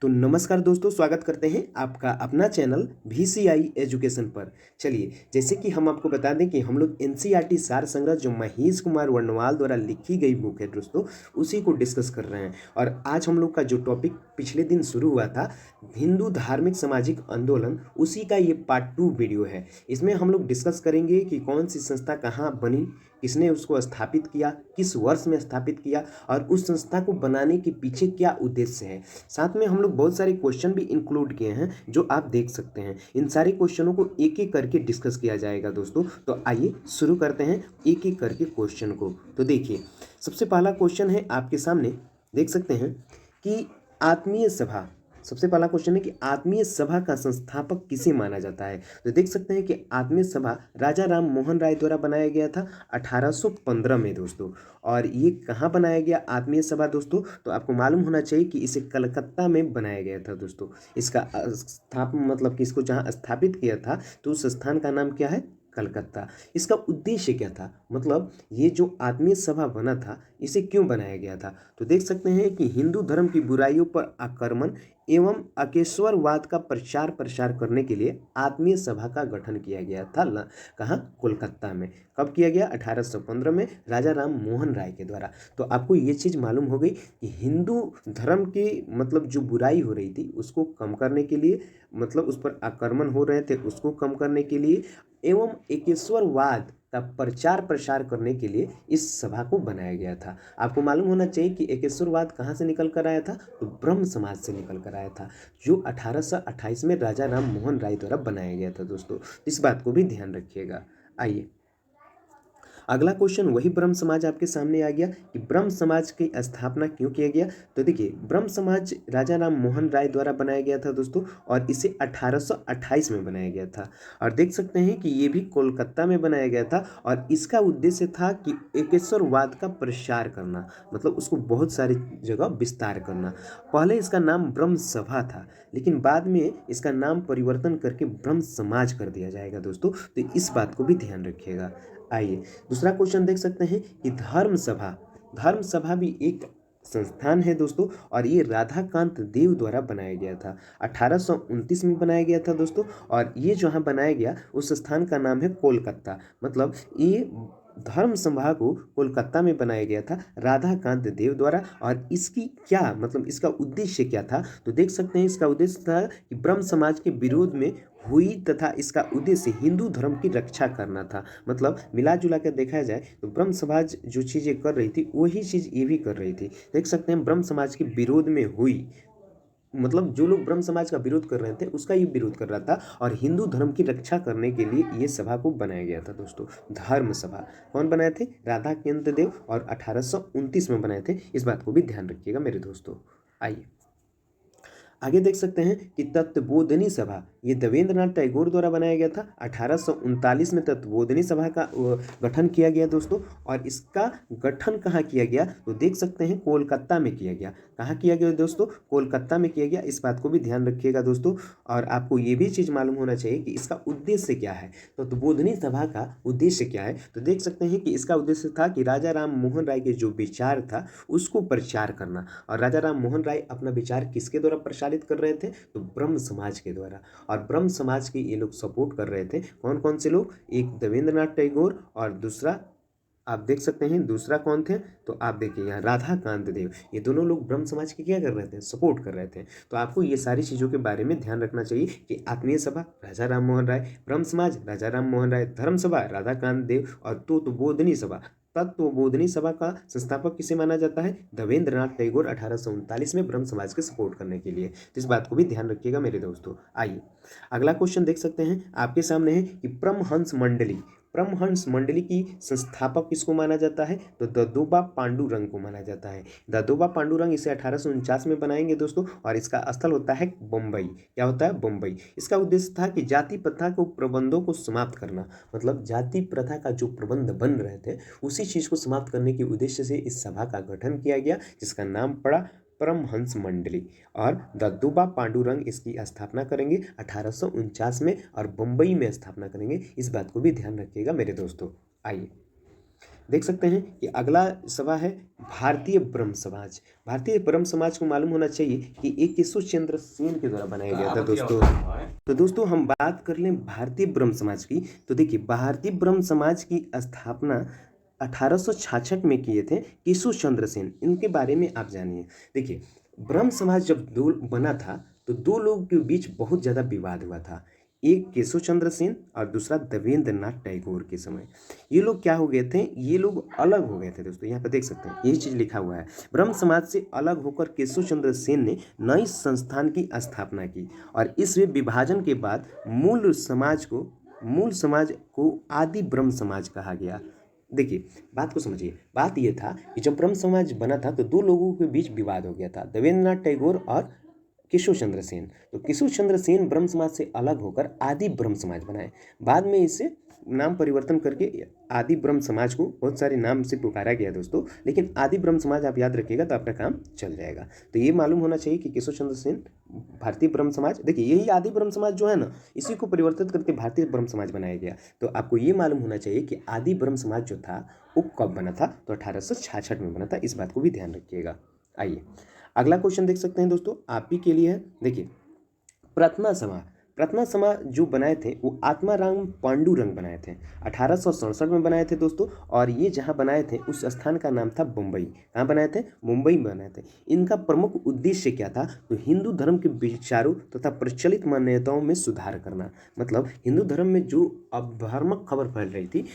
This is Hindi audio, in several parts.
तो नमस्कार दोस्तों, स्वागत करते हैं आपका अपना चैनल VCI एजुकेशन पर। चलिए, जैसे कि हम आपको बता दें कि हम लोग NCERT सार संग्रह जो महेश कुमार वर्णवाल द्वारा लिखी गई बुक है दोस्तों, उसी को डिस्कस कर रहे हैं। और आज हम लोग का जो टॉपिक पिछले दिन शुरू हुआ था, हिंदू धार्मिक सामाजिक आंदोलन, उसी का ये पार्ट 2 वीडियो है। इसमें हम लोग डिस्कस करेंगे कि कौन सी संस्था कहाँ बनी, किसने उसको स्थापित किया, किस वर्ष में स्थापित किया और उस संस्था को बनाने के पीछे क्या उद्देश्य है। साथ में हम लोग बहुत सारे क्वेश्चन भी इंक्लूड किए हैं जो आप देख सकते हैं। इन सारे क्वेश्चनों को एक एक करके डिस्कस किया जाएगा दोस्तों। तो आइए शुरू करते हैं एक एक करके क्वेश्चन को। तो देखिए, सबसे पहला क्वेश्चन है आपके सामने, देख सकते हैं कि आत्मीय सभा। सबसे पहला क्वेश्चन है कि आत्मीय सभा का संस्थापक किसे माना जाता है। तो देख सकते हैं कि आत्मीय सभा राजा राम मोहन राय द्वारा बनाया गया था 1815 में दोस्तों। और ये कहाँ बनाया गया आत्मीय सभा दोस्तों, तो आपको मालूम होना चाहिए कि इसे कलकत्ता में बनाया गया था दोस्तों। इसका मतलब कि इसको जहाँ स्थापित किया था तो उस स्थान का नाम क्या है, कलकत्ता। इसका उद्देश्य क्या था, मतलब ये जो आत्मीय सभा बना था इसे क्यों बनाया गया था। तो देख सकते हैं कि हिंदू धर्म की बुराइयों पर आक्रमण एवं अकेश्वरवाद का प्रचार प्रसार करने के लिए आत्मीय सभा का गठन किया गया था। कहाँ, कोलकाता में। कब किया गया, 1815 में राजा राम मोहन राय के द्वारा। तो आपको ये चीज़ मालूम हो गई कि हिंदू धर्म की मतलब जो बुराई हो रही थी उसको कम करने के लिए, मतलब उस पर आक्रमण हो रहे थे उसको कम करने के लिए एवं एकेश्वरवाद का प्रचार प्रसार करने के लिए इस सभा को बनाया गया था। आपको मालूम होना चाहिए कि एकेश्वरवाद कहाँ से निकल कर आया था, तो ब्रह्म समाज से निकल कर आया था, जो 1828 में राजा राम मोहन राय द्वारा बनाया गया था दोस्तों। इस बात को भी ध्यान रखिएगा। आइए, अगला क्वेश्चन वही ब्रह्म समाज आपके सामने आ गया कि ब्रह्म समाज की स्थापना क्यों किया गया। तो देखिए, ब्रह्म समाज राजा राम मोहन राय द्वारा बनाया गया था दोस्तों, और इसे 1828 में बनाया गया था। और देख सकते हैं कि ये भी कोलकाता में बनाया गया था, और इसका उद्देश्य था कि एकेश्वरवाद का प्रसार करना, मतलब उसको बहुत सारी जगह विस्तार करना। पहले इसका नाम ब्रह्म सभा था, लेकिन बाद में इसका नाम परिवर्तन करके ब्रह्म समाज कर दिया जाएगा दोस्तों। तो इस बात को भी ध्यान रखिएगा। आइए, दूसरा क्वेश्चन देख सकते हैं कि धर्म सभा। धर्म सभा भी एक संस्थान है दोस्तों, और ये राधाकांत देव द्वारा बनाया गया था। 1829 में बनाया गया था दोस्तों, और ये जहाँ बनाया गया उस स्थान का नाम है कोलकाता। मतलब ये धर्म सभा को कोलकाता में बनाया गया था राधाकांत देव द्वारा। और इसकी क्या मतलब इसका उद्देश्य क्या था, तो देख सकते हैं इसका उद्देश्य था कि ब्रह्म समाज के विरोध में हुई तथा इसका उद्देश्य हिंदू धर्म की रक्षा करना था। मतलब मिला जुला कर देखा जाए तो ब्रह्म समाज जो चीज़ें कर रही थी वही चीज़ ये भी कर रही थी। देख सकते हैं ब्रह्म समाज के विरोध में हुई, मतलब जो लोग ब्रह्म समाज का विरोध कर रहे थे उसका ये विरोध कर रहा था, और हिंदू धर्म की रक्षा करने के लिए ये सभा को बनाया गया था दोस्तों, धर्म सभा। कौन बनाए थे, राधाकांत देव, और 1829 में बनाए थे। इस बात को भी ध्यान रखिएगा मेरे दोस्तों। आइए, आगे देख सकते हैं कि तत्वबोधिनी सभा, ये देवेंद्रनाथ टैगोर द्वारा बनाया गया था। 1839 में तत्वबोधिनी सभा का गठन किया गया दोस्तों। और इसका गठन कहाँ किया गया, तो देख सकते हैं कोलकाता में किया गया। कहाँ किया गया दोस्तों, कोलकाता में किया गया। इस बात को भी ध्यान रखिएगा दोस्तों। और आपको ये भी चीज़ मालूम होना चाहिए कि इसका उद्देश्य क्या है। तत्वबोधिनी सभा का उद्देश्य क्या है, तो देख सकते हैं कि इसका उद्देश्य था कि राजा राम मोहन राय के जो विचार था उसको प्रचार करना। और राजा राम मोहन राय अपना विचार किसके द्वारा प्रसारित कर रहे थे, तो ब्रह्म समाज के द्वारा। और ब्रह्म समाज के ये लोग सपोर्ट कर रहे थे। कौन कौन से लोग, एक देवेंद्रनाथ टैगोर, और दूसरा आप देख सकते हैं दूसरा कौन थे, तो आप देखिए यहाँ राधाकांत देव। ये दोनों लोग ब्रह्म समाज के क्या कर रहे थे, सपोर्ट कर रहे थे। तो आपको ये सारी चीज़ों के बारे में ध्यान रखना चाहिए कि आत्मीय सभा राजा राम मोहन राय, ब्रह्म समाज राजा राम मोहन राय, धर्म सभा राधाकांत देव, और तत्वबोधिनी सभा। तत्वबोधिनी सभा का संस्थापक किसे माना जाता है, देवेंद्रनाथ टैगोर, 1839 में ब्रह्म समाज के सपोर्ट करने के लिए। तो इस बात को भी ध्यान रखिएगा मेरे दोस्तों। आइए, अगला क्वेश्चन देख सकते हैं आपके सामने है कि परमहंस मंडली। परमहंस मंडली की संस्थापक किसको माना जाता है, तो ददोबा पांडुरंग को माना जाता है। ददोबा पांडुरंग इसे 1849 में बनाएंगे दोस्तों, और इसका स्थल होता है बम्बई। क्या होता है, बम्बई। इसका उद्देश्य था कि जाति प्रथा को प्रबंधों को समाप्त करना, मतलब जाति प्रथा का जो प्रबंध बन रहे थे उसी चीज़ को समाप्त करने के उद्देश्य से इस सभा का गठन किया गया, जिसका नाम पड़ा परमहंस मंडली। और दद्दूबा पांडुरंग इसकी स्थापना करेंगे 1849 में, और बम्बई में स्थापना करेंगे। इस बात को भी ध्यान रखिएगा मेरे दोस्तों। आइए, देख सकते हैं कि अगला सभा है भारतीय ब्रह्म समाज। भारतीय ब्रह्म समाज को मालूम होना चाहिए कि ये केशव चंद्र सेन के द्वारा बनाया गया था दोस्तों। तो दोस्तों हम बात कर लें भारतीय ब्रह्म समाज की, तो देखिए भारतीय ब्रह्म समाज की स्थापना 1866 में किए थे केशव चंद्र सेन। इनके बारे में आप जानिए। देखिए ब्रह्म समाज जब दो बना था तो दो लोगों के बीच बहुत ज़्यादा विवाद हुआ था, एक केशव चंद्र सेन और दूसरा देवेंद्र नाथ टैगोर के समय। ये लोग क्या हो गए थे, ये लोग अलग हो गए थे दोस्तों। यहाँ पर देख सकते हैं यही चीज़ लिखा हुआ है। ब्रह्म समाज से अलग होकर केशव चंद्र सेन ने नई संस्थान की स्थापना की और इस विभाजन के बाद मूल समाज को आदि ब्रह्म समाज कहा गया। देखिए बात को समझिए। बात यह था कि जब ब्रह्म समाज बना था तो दो लोगों के बीच विवाद हो गया था, देवेंद्र नाथ टैगोर और केशव चंद्र सेन। तो केशव चंद्र सेन ब्रह्म समाज से अलग होकर आदि ब्रह्म समाज बनाए। बाद में इसे नाम परिवर्तन करके आदि ब्रह्म समाज को बहुत सारे नाम से पुकारा गया दोस्तों, लेकिन आदि ब्रह्म समाज आप याद रखिएगा तो आपका काम चल जाएगा। तो ये मालूम होना चाहिए कि केशव चंद्र सेन भारतीय ब्रह्म समाज, देखिए यही आदि ब्रह्म समाज जो है ना, इसी को परिवर्तित करके भारतीय ब्रह्म समाज बनाया गया। तो आपको ये मालूम होना चाहिए कि आदि ब्रह्म समाज जो था वो कब बना था, तो 1866 में बना था। इस बात को भी ध्यान रखिएगा। आइए अगला क्वेश्चन देख सकते हैं दोस्तों, आप ही के लिए है। देखिए प्रार्थना सभा जो बनाए थे वो आत्माराम पांडुरंग बनाए थे, 1867 में बनाए थे दोस्तों। और ये जहाँ बनाए थे उस स्थान का नाम था मुंबई। कहाँ बनाए थे, मुंबई में बनाए थे। इनका प्रमुख उद्देश्य क्या था, तो हिंदू धर्म के विचारों तथा प्रचलित मान्यताओं में सुधार करना। मतलब हिंदू धर्म में जो अभ्रामक खबर फैल रही थी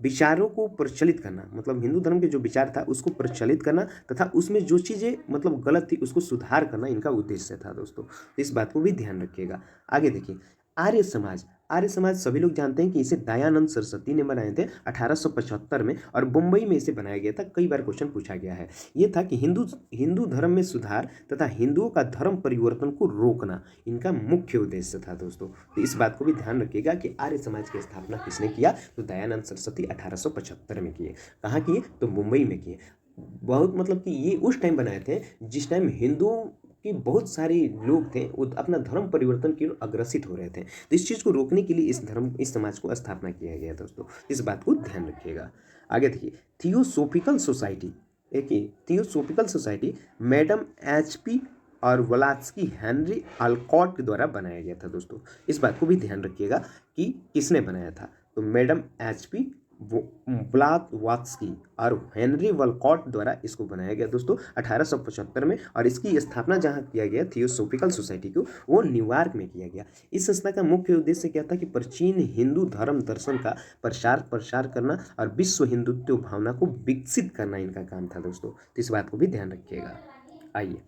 विचारों को प्रचलित करना, मतलब हिंदू धर्म के जो विचार था उसको प्रचलित करना तथा उसमें जो चीज़ें मतलब गलत थी उसको सुधार करना इनका उद्देश्य था दोस्तों। तो इस बात को भी ध्यान रखिएगा। आगे देखिए आर्य समाज सभी लोग जानते हैं कि इसे दयानंद सरस्वती ने बनाए थे 1875 में, और मुंबई में इसे बनाया गया था। कई बार क्वेश्चन पूछा गया है। ये था कि हिंदू धर्म में सुधार तथा हिंदुओं का धर्म परिवर्तन को रोकना इनका मुख्य उद्देश्य था दोस्तों। तो इस बात को भी ध्यान रखिएगा कि आर्य समाज की स्थापना किसने किया, तो दयानंद सरस्वती 1875 में किए। कहाँ किए, तो मुंबई में किए। बहुत मतलब कि ये उस टाइम बनाए थे जिस टाइम हिंदुओं कि बहुत सारे लोग थे वो अपना धर्म परिवर्तन की ओर अग्रसित हो रहे थे। तो इस चीज़ को रोकने के लिए इस समाज को स्थापना किया गया दोस्तों। इस बात को ध्यान रखिएगा। आगे देखिए थियोसोफिकल सोसाइटी मैडम HP और वलास्की हेनरी अल्कॉट के द्वारा बनाया गया था दोस्तों। इस बात को भी ध्यान रखिएगा कि किसने बनाया था, तो मैडम HP ब्लावत्स्की और हेनरी वलकॉट द्वारा इसको बनाया गया दोस्तों 1875 में। और इसकी स्थापना जहाँ किया गया थियोसोफिकल सोसाइटी को, वो न्यूयॉर्क में किया गया। इस संस्था का मुख्य उद्देश्य क्या था कि प्राचीन हिंदू धर्म दर्शन का प्रसार करना और विश्व हिंदुत्व भावना को विकसित करना इनका काम था दोस्तों। तो इस बात को भी ध्यान रखिएगा। आइए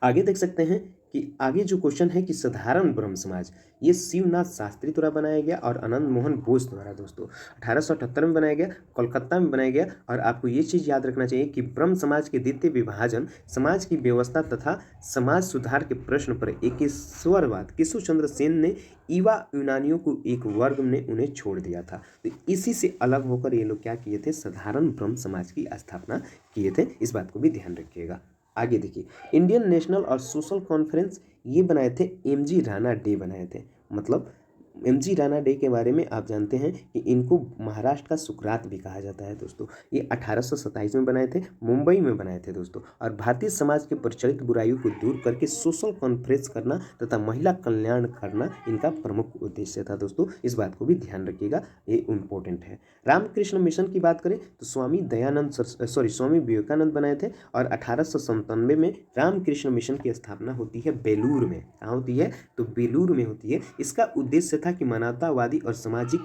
आगे देख सकते हैं कि आगे जो क्वेश्चन है कि साधारण ब्रह्म समाज, ये शिवनाथ शास्त्री द्वारा बनाया गया और आनंद मोहन बोस द्वारा दोस्तों 1878 में बनाया गया, कोलकाता में बनाया गया। और आपको ये चीज़ याद रखना चाहिए कि ब्रह्म समाज के द्वितीय विभाजन समाज की व्यवस्था तथा समाज सुधार के प्रश्न पर एकेश्वरवाद केशव चंद्र सेन ने युवा यूनानियों को एक वर्ग ने उन्हें छोड़ दिया था। तो इसी से अलग होकर ये लोग क्या किए थे, साधारण ब्रह्म समाज की स्थापना किए थे। इस बात को भी ध्यान रखिएगा। आगे देखिए इंडियन नेशनल और सोशल कॉन्फ्रेंस, ये बनाए थे MG राणा डे बनाए थे। मतलब MG राणा डे के बारे में आप जानते हैं कि इनको महाराष्ट्र का सुकरात भी कहा जाता है दोस्तों। ये 1827 में बनाए थे, मुंबई में बनाए थे दोस्तों। और भारतीय समाज के प्रचलित बुराइयों को दूर करके सोशल कॉन्फ्रेंस करना तथा महिला कल्याण करना इनका प्रमुख उद्देश्य था दोस्तों। इस बात को भी ध्यान रखिएगा, ये इम्पोर्टेंट है। रामकृष्ण मिशन की बात करें तो स्वामी विवेकानंद बनाए थे। और 1897 में रामकृष्ण मिशन की स्थापना होती है बेलूर में। कहाँ होती है, तो बेलूर में होती है। इसका उद्देश्य था कि मानवतावादी और सामाजिक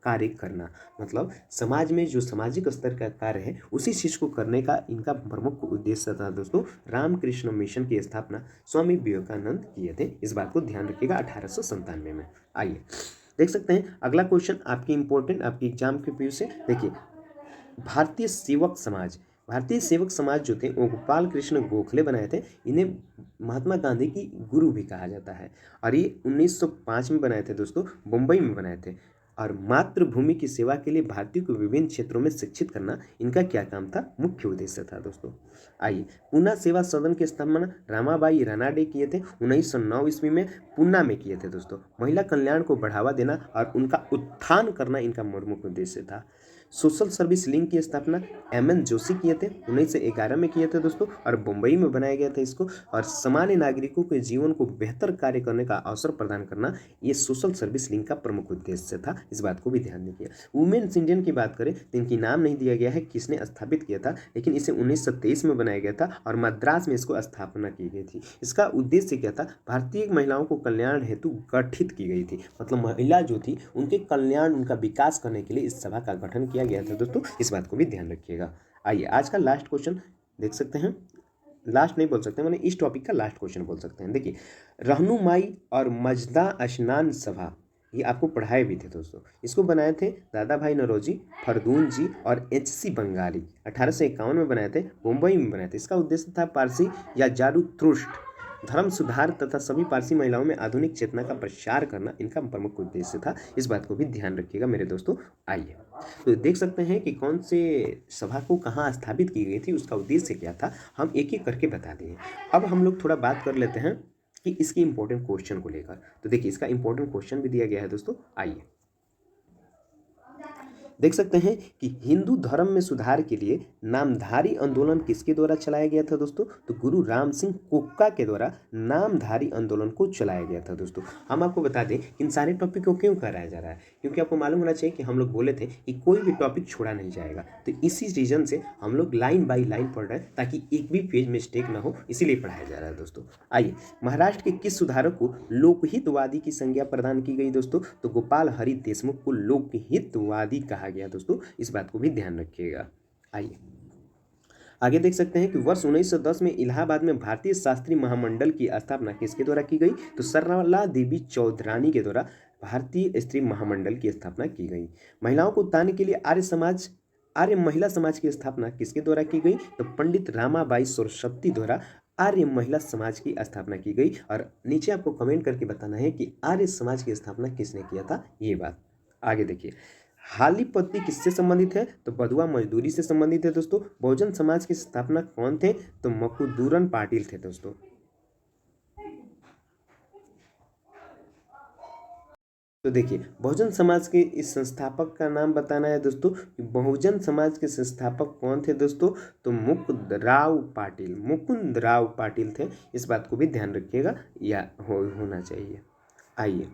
कार्य करना, मतलब समाज में जो सामाजिक स्तर का कार्य है उसी चीज़ को करने का इनका प्रमुख उद्देश्य था दोस्तों। रामकृष्ण मिशन की स्थापना स्वामी विवेकानंद किए थे। इस बात को ध्यान रखिएगा 1897 में। आइए देख सकते हैं अगला क्वेश्चन आपकी इंपॉर्टेंट आपकी एग्जाम के व्यू से। देखिए भारतीय सेवक समाज जो थे वो गोपाल कृष्ण गोखले बनाए थे। इन्हें महात्मा गांधी की गुरु भी कहा जाता है। और ये 1905 में बनाए थे दोस्तों, मुंबई में बनाए थे। और मातृभूमि की सेवा के लिए भारतीयों को विभिन्न क्षेत्रों में शिक्षित करना इनका क्या काम था, मुख्य उद्देश्य था दोस्तों। आइए पूना सेवा सदन की स्थापना रामाबाई रानाडे किए थे 1909 ईस्वी में, पूना में किए थे दोस्तों। महिला कल्याण को बढ़ावा देना और उनका उत्थान करना इनका प्रमुख उद्देश्य था। सोशल सर्विस लिंक की स्थापना MN जोशी किए थे, 1911 में किए थे दोस्तों, और मुंबई में बनाया गया था इसको। और सामान्य नागरिकों के जीवन को बेहतर कार्य करने का अवसर प्रदान करना ये सोशल सर्विस लिंक का प्रमुख उद्देश्य था, इस बात को भी ध्यान रखिए। वुमेन्स इंडियन की बात करें तो इनकी नाम नहीं दिया गया है किसने स्थापित किया था, लेकिन इसे 1923 में बनाया गया था और मद्रास में इसको स्थापना की गई थी। इसका उद्देश्य क्या था, भारतीय महिलाओं को कल्याण हेतु गठित की गई थी, मतलब महिला जो थी उनके कल्याण, उनका विकास करने के लिए इस सभा का गठन किया गया था दोस्तों, इस बात को भी ध्यान रखिएगा। आइए आज का लास्ट क्वेश्चन देख सकते हैं, लास्ट नहीं बोल सकते, मैंने इस टॉपिक का लास्ट क्वेश्चन बोल सकते हैं। देखिए, रहनुमाई और मजदा स्नान सभा, ये आपको पढ़ाए भी थे दोस्तों। इसको बनाए थे दादा भाई नौरोजी, फरदून जी और HC बंगाली। 1851 में बनाए थे, मुंबई में बनाए थे। इसका उद्देश्य था पारसी या जारूथ्रुष्ट धर्म सुधार तथा सभी पारसी महिलाओं में आधुनिक चेतना का प्रसार करना इनका प्रमुख उद्देश्य था, इस बात को भी ध्यान रखिएगा मेरे दोस्तों। आइए तो देख सकते हैं कि कौन से सभा को कहाँ स्थापित की गई थी, उसका उद्देश्य क्या था, हम एक एक करके बता दिए। अब हम लोग थोड़ा बात कर लेते हैं कि इसके इंपॉर्टेंट क्वेश्चन को लेकर। तो देखिए, इसका इंपॉर्टेंट क्वेश्चन भी दिया गया है दोस्तों। आइए देख सकते हैं कि हिंदू धर्म में सुधार के लिए नामधारी आंदोलन किसके द्वारा चलाया गया था दोस्तों, तो गुरु राम सिंह कोक्का के द्वारा नामधारी आंदोलन को चलाया गया था दोस्तों। हम आपको बता दें इन सारे टॉपिक को क्यों कराया जा रहा है, क्योंकि आपको मालूम होना चाहिए कि हम लोग बोले थे कि कोई भी टॉपिक छोड़ा नहीं जाएगा, तो इसी रीजन से हम लोग लाइन बाई लाइन पढ़ रहे हैं ताकि एक भी पेज मिस्टेक ना हो, इसीलिए पढ़ाया जा रहा है दोस्तों। आइए, महाराष्ट्र के किस सुधारक को लोकहितवादी की संज्ञा प्रदान की गई दोस्तों, तो गोपाल हरि देशमुख को लोकहितवादी कहा गया दोस्तों, इस बात को भी ध्यान रखिएगा। आइए आगे देख सकते हैं कि वर्ष 1910 में इलाहाबाद में भारतीय शास्त्री महामंडल की स्थापना किसके द्वारा की गई, तो सरला देवी चौधरानी के द्वारा भारतीय स्त्री महामंडल की स्थापना की गई। महिलाओं को उत्थान के लिए आर्य महिला समाज की स्थापना किसके द्वारा की गई, तो पंडित रामाबाई सरस्वती द्वारा आर्य महिला समाज की स्थापना की गई। और नीचे आपको कमेंट करके बताना है कि आर्य समाज की स्थापना किसने किया था, ये बात। आगे देखिए, हाली पत्नी किससे संबंधित है, तो बधुआ मजदूरी से संबंधित है दोस्तों। बहुजन समाज की स्थापना कौन थे, तो मकुदूरन पाटिल थे दोस्तों। तो देखिए, बहुजन समाज के इस संस्थापक का नाम बताना है दोस्तों कि बहुजन समाज के संस्थापक कौन थे दोस्तों, तो मुकुंद राव पाटिल थे, इस बात को भी ध्यान रखिएगा या होना चाहिए। आइए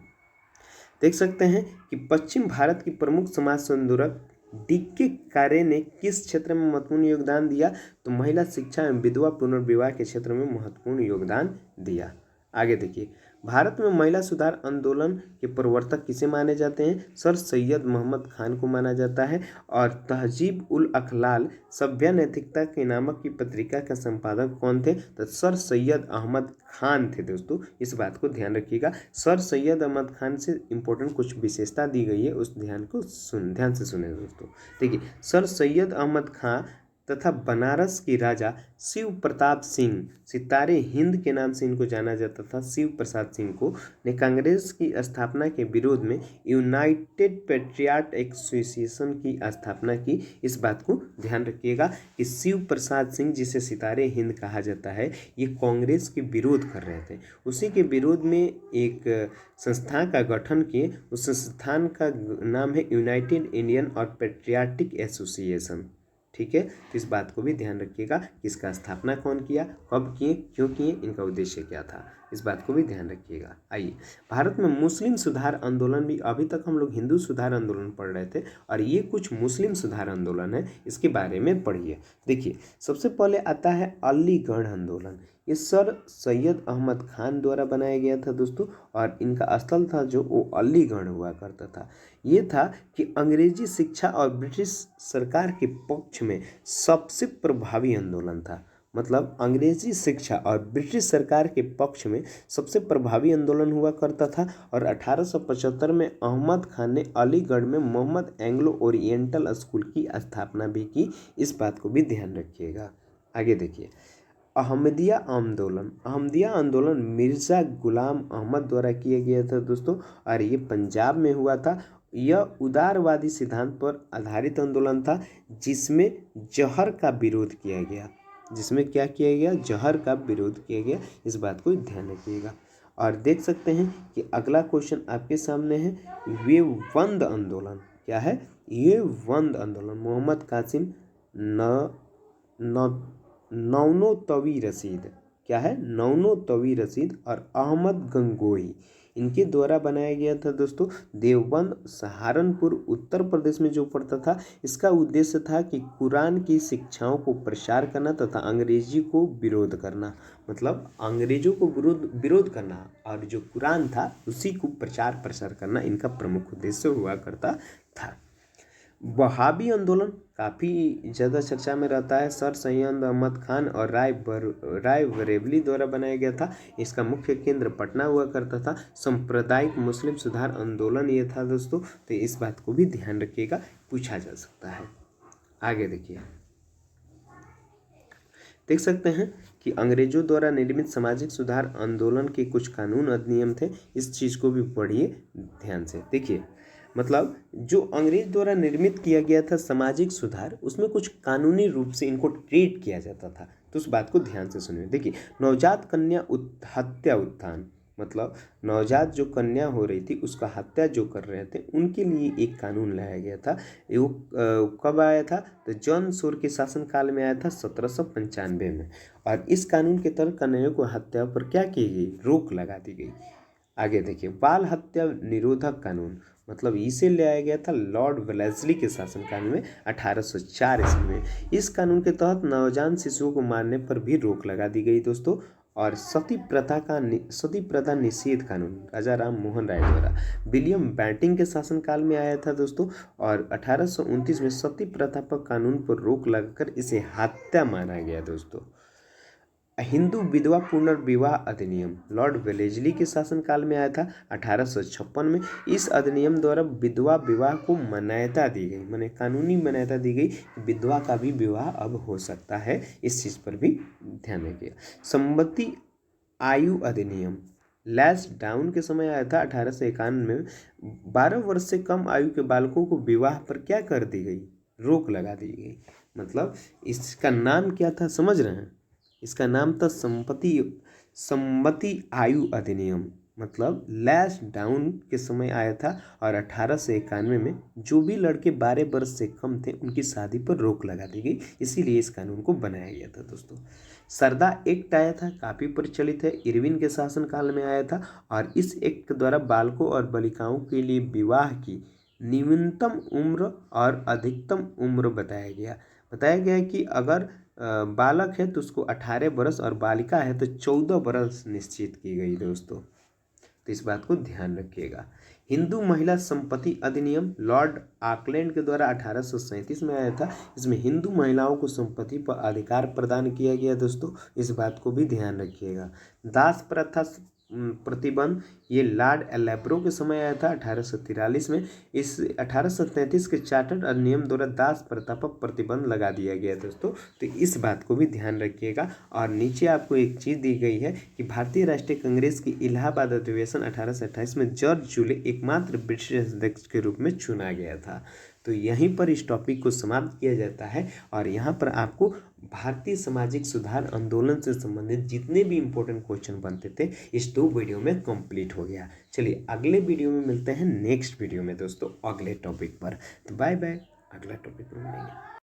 देख सकते हैं कि पश्चिम भारत की प्रमुख समाज सुधारक DK कार्य ने किस क्षेत्र में महत्वपूर्ण योगदान दिया, तो महिला शिक्षा एवं विधवा पुनर्विवाह के क्षेत्र में महत्वपूर्ण योगदान दिया। आगे देखिए, भारत में महिला सुधार आंदोलन के प्रवर्तक किसे माने जाते हैं, सर सैयद मोहम्मद खान को माना जाता है। और तहजीब उल अखलाल सभ्य नैतिकता के नामक की पत्रिका का संपादक कौन थे, तो सर सैयद अहमद खान थे दोस्तों, इस बात को ध्यान रखिएगा। सर सैयद अहमद खान से इंपॉर्टेंट कुछ विशेषता दी गई है, उस ध्यान से सुने दोस्तों। देखिए, सर सैयद अहमद खान तथा बनारस के राजा शिव प्रताप सिंह, सितारे हिंद के नाम से इनको जाना जाता था, शिव प्रसाद सिंह को, ने कांग्रेस की स्थापना के विरोध में यूनाइटेड पैट्रियट एसोसिएशन की स्थापना की। इस बात को ध्यान रखिएगा कि शिव प्रसाद सिंह, जिसे सितारे हिंद कहा जाता है, ये कांग्रेस के विरोध कर रहे थे। उसी के विरोध में एक संस्था का गठन किए, उस संस्थान का नाम है यूनाइटेड इंडियन और पैट्रियाटिक एसोसिएशन। ठीक है, तो इस बात को भी ध्यान रखिएगा कि इसका स्थापना कौन किया, कब किए, क्यों किए, इनका उद्देश्य क्या था, इस बात को भी ध्यान रखिएगा। आइए, भारत में मुस्लिम सुधार आंदोलन भी, अभी तक हम लोग हिंदू सुधार आंदोलन पढ़ रहे थे और ये कुछ मुस्लिम सुधार आंदोलन है, इसके बारे में पढ़िए। देखिए, सबसे पहले आता है अलीगढ़ आंदोलन। ये सर सैयद अहमद खान द्वारा बनाया गया था दोस्तों, और इनका स्थल था जो वो अलीगढ़ हुआ करता था। ये था कि अंग्रेजी शिक्षा और ब्रिटिश सरकार के पक्ष में सबसे प्रभावी आंदोलन था। मतलब अंग्रेजी शिक्षा और ब्रिटिश सरकार के पक्ष में सबसे प्रभावी आंदोलन हुआ करता था। और 1875 में अहमद खान ने अलीगढ़ में मोहम्मद एंग्लो ओरिएंटल स्कूल की स्थापना भी की, इस बात को भी ध्यान रखिएगा। आगे देखिए, अहमदिया आंदोलन मिर्ज़ा गुलाम अहमद द्वारा किया गया था दोस्तों, और ये पंजाब में हुआ था। यह उदारवादी सिद्धांत पर आधारित आंदोलन था, जिसमें जहर का विरोध किया गया। जिसमें क्या किया गया, जहर का विरोध किया गया, इस बात को ध्यान रखिएगा। और देख सकते हैं कि अगला क्वेश्चन आपके सामने है, वेवबंद आंदोलन क्या है, ये बंद आंदोलन मोहम्मद कासिम न नौनोतवी रशीद, क्या है, नौनोतवी रशीद और अहमद गंगोही, इनके द्वारा बनाया गया था दोस्तों। देवबंद सहारनपुर उत्तर प्रदेश में जो पड़ता था। इसका उद्देश्य था कि कुरान की शिक्षाओं को प्रसार करना तथा अंग्रेजी को विरोध करना, मतलब अंग्रेजों को विरोध करना और जो कुरान था उसी को प्रचार प्रसार करना इनका प्रमुख उद्देश्य हुआ करता था। वहाबी आंदोलन काफ़ी ज़्यादा चर्चा में रहता है। सर सैयद अहमद खान और राय बरेलवी द्वारा बनाया गया था। इसका मुख्य केंद्र पटना हुआ करता था। सांप्रदायिक मुस्लिम सुधार आंदोलन ये था दोस्तों, तो इस बात को भी ध्यान रखिएगा, पूछा जा सकता है। आगे देखिए, देख सकते हैं कि अंग्रेजों द्वारा निर्मित सामाजिक सुधार आंदोलन के कुछ कानून अधिनियम थे। इस चीज़ को भी पढ़िए ध्यान से। देखिए, मतलब जो अंग्रेज द्वारा निर्मित किया गया था सामाजिक सुधार, उसमें कुछ कानूनी रूप से इनको ट्रीट किया जाता था, तो उस बात को ध्यान से सुनिए। देखिए, नवजात कन्या हत्या उत्थान, मतलब नवजात जो कन्या हो रही थी उसका हत्या जो कर रहे थे उनके लिए एक कानून लाया गया था। वो कब आया था, तो जॉन शोर के शासनकाल में आया था 1795 में। और इस कानून के तहत कन्याओं को हत्या पर क्या की गई, रोक लगा दी गई। आगे देखिए, बाल हत्या निरोधक कानून, मतलब इसे ले आया गया था लॉर्ड वेलेस्ली के शासनकाल में 1804 ईस्वी में। इस कानून के तहत नवजात शिशुओं को मारने पर भी रोक लगा दी गई दोस्तों। और सती प्रथा निषेध कानून राजा राम मोहन राय द्वारा विलियम बेंटिंग के शासनकाल में आया था दोस्तों। और 1829 में सती प्रथा पर कानून पर रोक लगाकर इसे हत्या माना गया दोस्तों। हिंदू विधवा पुनर्विवाह अधिनियम लॉर्ड वेलेस्ली के शासनकाल में आया था 1856 में। इस अधिनियम द्वारा विधवा विवाह को मान्यता दी गई, माने कानूनी मान्यता दी गई, विधवा का भी विवाह अब हो सकता है। इस चीज़ पर भी ध्यान रखिए। सम्मति आयु अधिनियम लैस डाउन के समय आया था 1851 में। 12 वर्ष से कम आयु के बालकों को विवाह पर क्या कर दी गई, रोक लगा दी गई। मतलब इसका नाम क्या था, समझ रहे हैं, इसका नाम था सम्मति आयु अधिनियम, मतलब लैश डाउन के समय आया था। और 1891 में जो भी लड़के 12 वर्ष से कम थे उनकी शादी पर रोक लगा दी गई, इसीलिए इस कानून को बनाया गया था दोस्तों। सरदा एक्ट आया था, काफ़ी प्रचलित है, इरविन के शासनकाल में आया था। और इस एक्ट के द्वारा बालकों और बालिकाओं के लिए विवाह की न्यूनतम उम्र और अधिकतम उम्र बताया गया कि अगर बालक है तो उसको 18 वर्ष और बालिका है तो 14 वर्ष निश्चित की गई दोस्तों, तो इस बात को ध्यान रखिएगा। हिंदू महिला संपत्ति अधिनियम लॉर्ड ऑकलैंड के द्वारा 1837 में आया था। इसमें हिंदू महिलाओं को संपत्ति पर अधिकार प्रदान किया गया दोस्तों, इस बात को भी ध्यान रखिएगा। दास प्रथा प्रतिबंध ये लॉर्ड एलेब्रो के समय आया था 1843 में। इस 1833 के चार्टर अधिनियम द्वारा दास प्रथा पर प्रतिबंध लगा दिया गया दोस्तों, तो इस बात को भी ध्यान रखिएगा। और नीचे आपको एक चीज़ दी गई है कि भारतीय राष्ट्रीय कांग्रेस की इलाहाबाद अधिवेशन 1828 में जॉर्ज जूले एकमात्र ब्रिटिश अध्यक्ष के रूप में चुना गया था। तो यहीं पर इस टॉपिक को समाप्त किया जाता है। और यहाँ पर आपको भारतीय सामाजिक सुधार आंदोलन से संबंधित जितने भी इम्पोर्टेंट क्वेश्चन बनते थे इस 2 वीडियो में कंप्लीट हो गया। चलिए अगले वीडियो में मिलते हैं, नेक्स्ट वीडियो में दोस्तों अगले टॉपिक पर। तो बाय बाय, अगला टॉपिक में मिलेंगे।